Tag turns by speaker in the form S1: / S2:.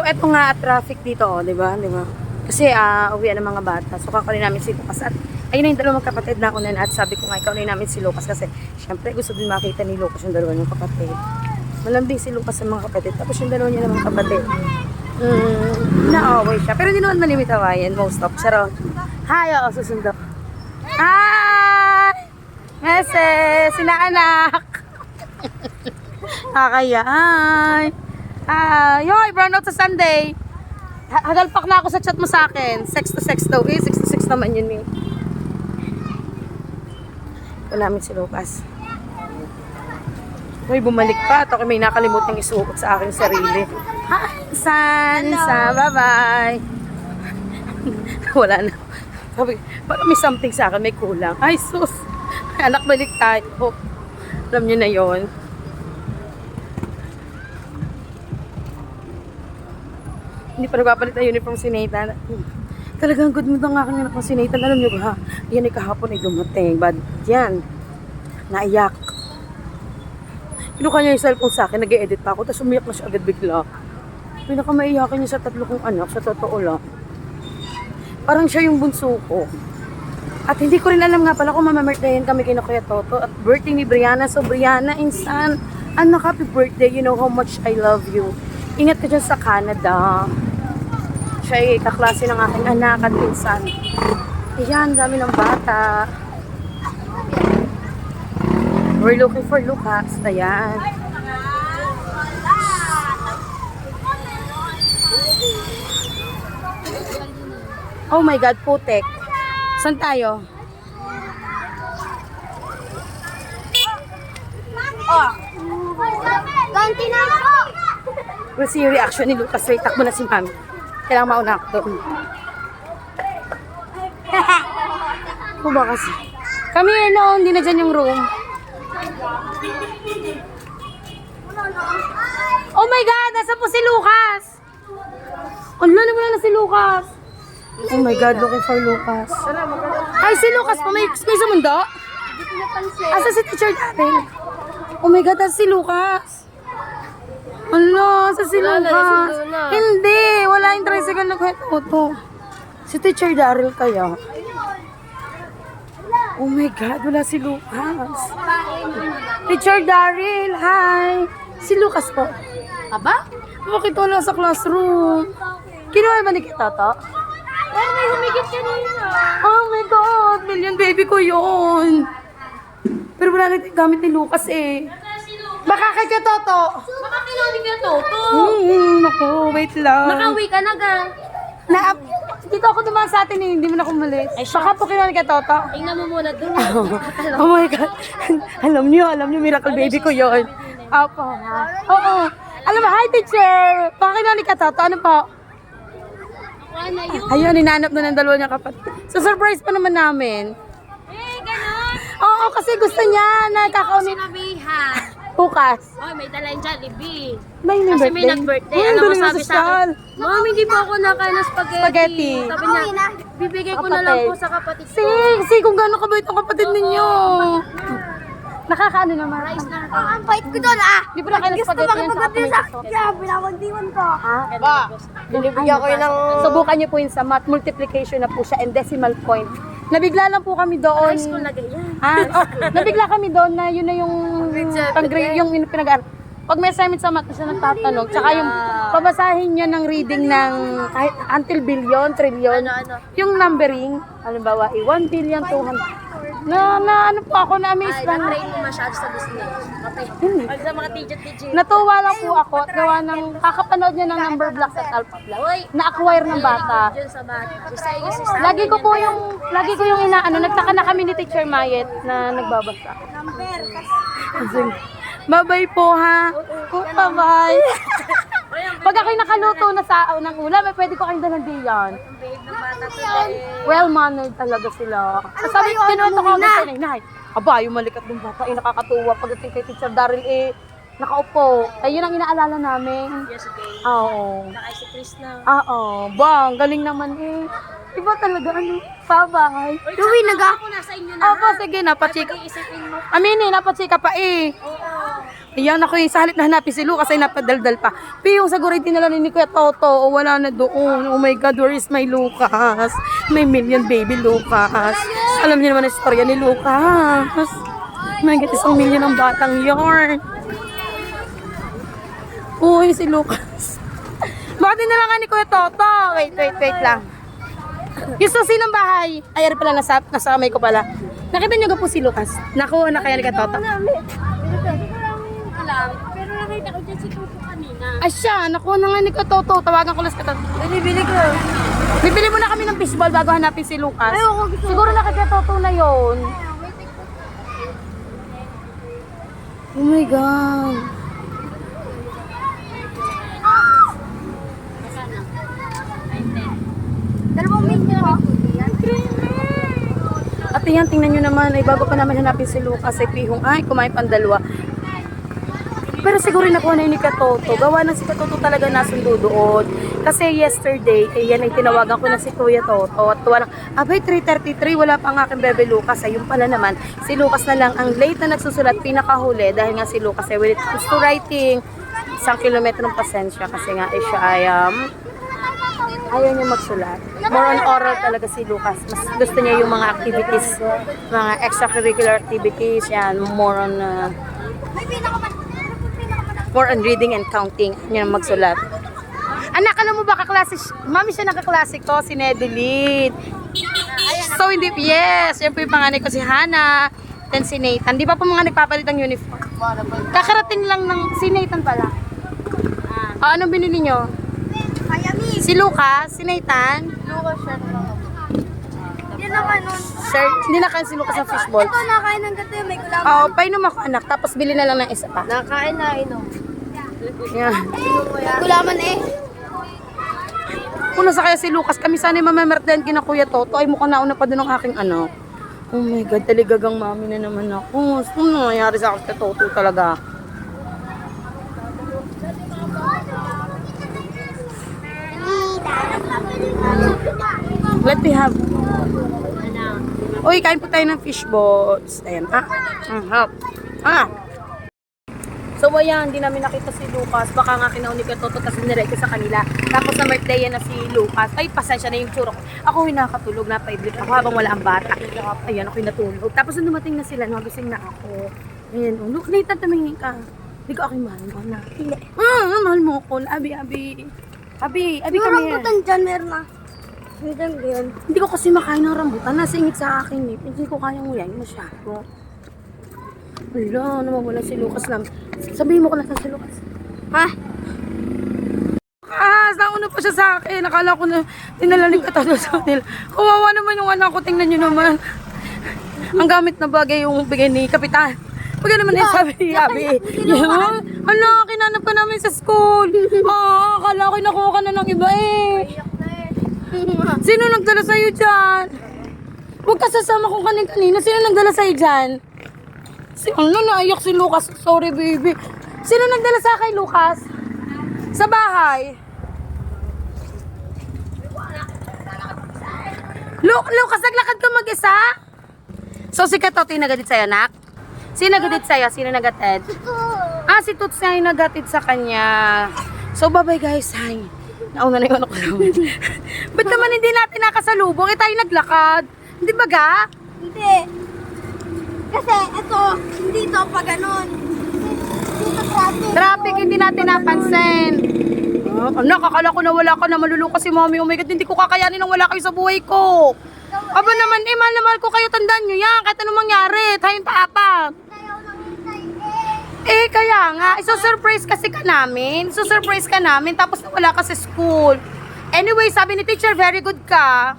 S1: So, eto nga traffic dito, oh, di ba? Di ba? Kasi, uwian ng mga bata. So, kakunin namin si Lucas. At, ayun na yung dalawang kapatid na ako na. At sabi ko nga, ikaw na namin si Lucas. Kasi, syempre, gusto din makita ni Lucas yung dalawa niyang kapatid. Malambing si Lucas sa mga kapatid. Tapos, yung dalawa niya namang kapatid. Naaway siya. Pero, hindi naman malimit awayan. Most of. Charot. Hi, ako susundo. Hi! Mese! Sina anak! Kakaya. Hi! Yoy, brown out sa Sunday. Hagalpak na ako sa chat mo sa akin. Sex to sex daw. 6 to 6 naman yun eh. Ito namin si Lucas. Uy, bumalik pa. At ako may nakalimutan isuot sa aking sarili. Hi, San! Bye-bye! Wala na. Sabi, parang may something sa akin. May kulang. Ay, sus! Anak, balik tayo. Alam niyo na yon. Hindi pa nagpapalit ang uniform si Nathan. Talagang good mood ang aking anak si Nathan. Alam niyo ba, yan ay kahapon ay dumating. But yan, naiyak. Pinuka niya yung cellphone sa akin, nag-e-edit pa ako, tapos umiyak na siya agad bigla. Pinakamaiyakin niya sa 3 kong anak, sa totoo lang. Parang siya yung bunso ko. At hindi ko rin alam nga pala kung mamamerdayan kami kina Kuya Toto. At birthday ni Brianna. So Brianna, insan, anak, happy birthday. You know how much I love you. Ingat ka dyan sa Canada. Siya ay kaklase ng aking anak at pinsan. Ayan, dami ng bata. We're looking for Lucas. Ayan. Oh my God, putek. Saan tayo?
S2: Oh. Ganti na ako.
S1: Kasi yung reaction ni Lucas, wait, takbo na si Mami. Kailangan mauna ako doon. Kung ba kasi? Kami no, hindi na dyan yung room. Oh my God, nasa po si Lucas? Ano na wala na si Lucas? Oh my God, looking for Lucas. Ay, si Lucas pa, may sa mundo? Asa si Teacher Daryl? Oh my God, asa si Lucas? Ano, asa si Lucas? Hindi, wala yung tricycle na kwento. Si Teacher Daryl kaya? Oh my God, wala si Lucas. Teacher Daryl, hi! Si Lucas po. Aba? Bakit wala sa classroom? Kinuha ba ni Toto?
S2: Pero may humigit kanina.
S1: Oh my God, million baby ko yun. Pero wala natin gamit ni Lucas eh. Baka kay Toto.
S2: Baka kinuha ka Toto.
S1: Naku, wait lang.
S2: Nakauwi ka na ga.
S1: Dito ako dumaan sa atin eh, hindi mo na kumalis. Baka po kinuha kay Toto.
S2: Tingnan mo muna dun.
S1: Oh my God. alam niyo, miracle baby ko yun. Opo. Oo. Alam mo, hi teacher. Baka kinuha kay Toto, ano po?
S2: Ano yun?
S1: Ayun, hinanap na ng dalawa niya kapatid. So, surprise pa naman namin.
S2: Ganon.
S1: Oo, kasi gusto niya na kakaunit.
S2: Sinabihan.
S1: Bukas.
S2: Oh, may dala yung Jollibee.
S1: May
S2: Kasi may nag-birthday. Alam mo, sabi sa akin, Mom, hindi po ako nakain ng spaghetti. Sabi niya, bibigay ko na lang po sa kapatid ko.
S1: Kung gano'n kabait ang kapatid ninyo. Nakakaano naman.
S2: Rice na.
S3: Ang bait ko doon
S1: Di ba na kayo ng spaghetti yan sa kapatid ko?
S3: Kaya binawagdiwan ko.
S1: Ba? Binibigyan ko yun ng... Subukan niyo po yun sa math. Multiplication na po siya and decimal point. Nabigla lang po kami doon.
S2: Rice ko lagay yan.
S1: Nabigla kami doon na yun na yung pang-grade, yung pinag-aaral. Pag may assignment sa math, siya nagtatanong. Tsaka yung pabasahin niya ng reading ng kahit until billion, trillion. Yung numbering, halimbawa, 1 billion, 200. Na ano po ako, na-amaze lang.
S2: Na-train mo masyado sa business. Okay. Pag sa mga teacher.
S1: Natuwa lang po ako at gawa ng kakapanood niya ng number blocks at alpha blocks. Na-acquire ng bata.
S2: Diyan sa bata. Isa.
S1: Lagi ko yung inaano, nagtaka na kami ni Teacher Mayet na nagbabasa. Bye-bye po ha. Bye-bye. Pag ako'y nakaluto na sa ng ulam, pwede ko kayong dalang diyan. Well-mannered talaga sila. Sabi ko, kinuwento ko sa nanay. Aba, yung malikat ng bata, nakakatuwa. Pagdating kay Teacher Daryl, nakaupo. Ayun ang inaalala namin.
S2: Yes, okay.
S1: Oo.
S2: Nakay si Chris na.
S1: Oo. Bang, galing naman eh. Iba talaga, bye-bye.
S2: Louie, ako nasa inyo na.
S1: Opo, sige, napachika.
S2: Pag-iisipin mo.
S1: Aminin, napachika pa eh.
S2: Oo.
S1: Ayan ako sa halip na hanapin si Lucas ay napadaldal pa. Piyong siguro dinala ni Kuya Toto o wala na doon. Oh my God, where is my Lucas? My million baby Lucas. Alam niyo naman ang istorya ni Lucas. My God, 1 million ang batang yarn. Uy, si Lucas. Bakit dinala nga ni Kuya Toto? Wait lang. Yung susi ng bahay. Ay, pala, nasa kamay ko pala. Nakita niyo po si Lucas? Nakuha na kaya ni Kuya Toto?
S2: Pero nakita ko dyan si Tuto kanina.
S1: Ay siya, nakuha na nga ni Kuya Toto. Tawagan ko lang si Kuya Toto.
S3: Binibili ko.
S1: Bibili muna kami ng fishball bago hanapin si Lucas.
S3: Ayoko, gusto ko.
S1: Siguro na kay Kuya Toto na yun. Oh my God.
S3: Dalawang mix na.
S1: At yan, tingnan nyo naman, ay bago pa naman hanapin si Lucas, ay pihong, ay, kumain pang dalawa. Pero siguro nakuha na yun ni Katoto. Gawa na si Katoto talaga nasundo doon. Kasi yesterday, yan ay tinawagan ko na si Kuya Toto. At wala, abay 3:33, wala pa ang aking bebe Lucas. Ayun pala naman, si Lucas na lang ang late na nagsusulat, pinakahuli. Dahil nga si Lucas ay when it comes to writing, 1 kilometro ng pasensya. Kasi nga ay siya ay, ayaw niya magsulat. More on oral talaga si Lucas. Mas gusto niya yung mga activities, mga extracurricular activities, yan, more on reading and counting. Yan magsulat. Anak, alam mo ba kaklase? Mami siya nakaklase ko, si Nedeline. So, hindi, yes, yan po yung panganay ko si Hannah, then si Nathan. Di pa po mga nagpapalit ang uniform. Kakarating lang ng, si Nathan pala. Anong binili nyo?
S3: Miami.
S1: Si Lucas, si Nathan.
S3: Lucas shirt lang. Yan naman nun.
S1: Shirt, hindi na kain si Lucas ng fishball.
S3: Ito, nakain ng gato, may gulaman.
S1: Oo, painom ako anak, tapos bili na lang ng isa pa.
S3: Nakain na, inom.
S1: Yan.
S3: Gulaman eh.
S1: Kung nasa kaya si Lucas, kami sana yung mamamertend kina Kuya Toto, ay mukhang nauna pa din ang aking ano. Oh my God, taligagang mami na naman ako. Ano nangyari sa akin kay Toto talaga? Let me have. Uy, kain po tayo ng fish balls. Ayan. Help. So, ayan, hindi namin nakita si Lucas. Baka nga kinauni ka Toto, tapos nireko sa kanila. Tapos na birthday na si Lucas. Ay, pasensya na yung tsura ko. Ako yung nakatulog, napaidlip ako habang wala ang bata. Ayan, ako yung natulog. Tapos nung dumating na sila, nagising na ako. Ayan, look, Nathan, tumingin ka. Hindi ko aking mahal mo, anak. Hindi. Mahal mo ko. Abi, kami yan.
S3: Rambutan dyan, meron na. Yan.
S1: Hindi ko kasi makain ng rambutan. Nasingit sa akin eh. Hindi ko kayang nguyain masyado. Wala, nawawala si Lucas lang. Sabihin mo ko na si Lucas. Ha? Nauna pa siya sa akin. Nakala ko na tinalaling ka tayo sa kanila. Kawawa naman yung anak ko. Tingnan nyo naman. Ang gamit na bagay yung bigay ni Kapitan. Pagka naman yung sabi ni Abi. Yan. Anak, kinanap ka namin sa school. Akala ko nakuha ka na ng iba eh. Sino nagdala sa'yo dyan? Huwag ka sasama kung kanina. Sino nagdala sa'yo dyan? Naiyak si Lucas. Sorry, baby. Sino nagdala sa kay Lucas? Sa bahay? Lucas, naglakad ka mag-isa? So, si Katoto yung nagatid sa'yo, anak? Sino nagatid sa'yo? Sino nagatid? Si Toots na yung nagatid sa kanya. So, bye-bye guys. Hi. Nauna na yung anak ko naman. Ba't naman hindi natin nakasalubong? Tayo naglakad. Hindi ba ga?
S3: Hindi. Kasi ito, hindi ito pa ganun. Dito traffic.
S1: Traffic, hindi natin napansin. Anak, akala ko na wala ka na maluluka si mommy. Oh my God, hindi ko kakayanin nang wala kayo sa buhay ko. Aba naman, mahal na mahal ko kayo. Tandaan nyo yan. Kahit anong mangyari. Tayong taapa. Kaya nga. Iso-surprise kasi ka namin. Iso-surprise ka namin. Tapos wala ka sa school. Anyway, sabi ni teacher, very good ka.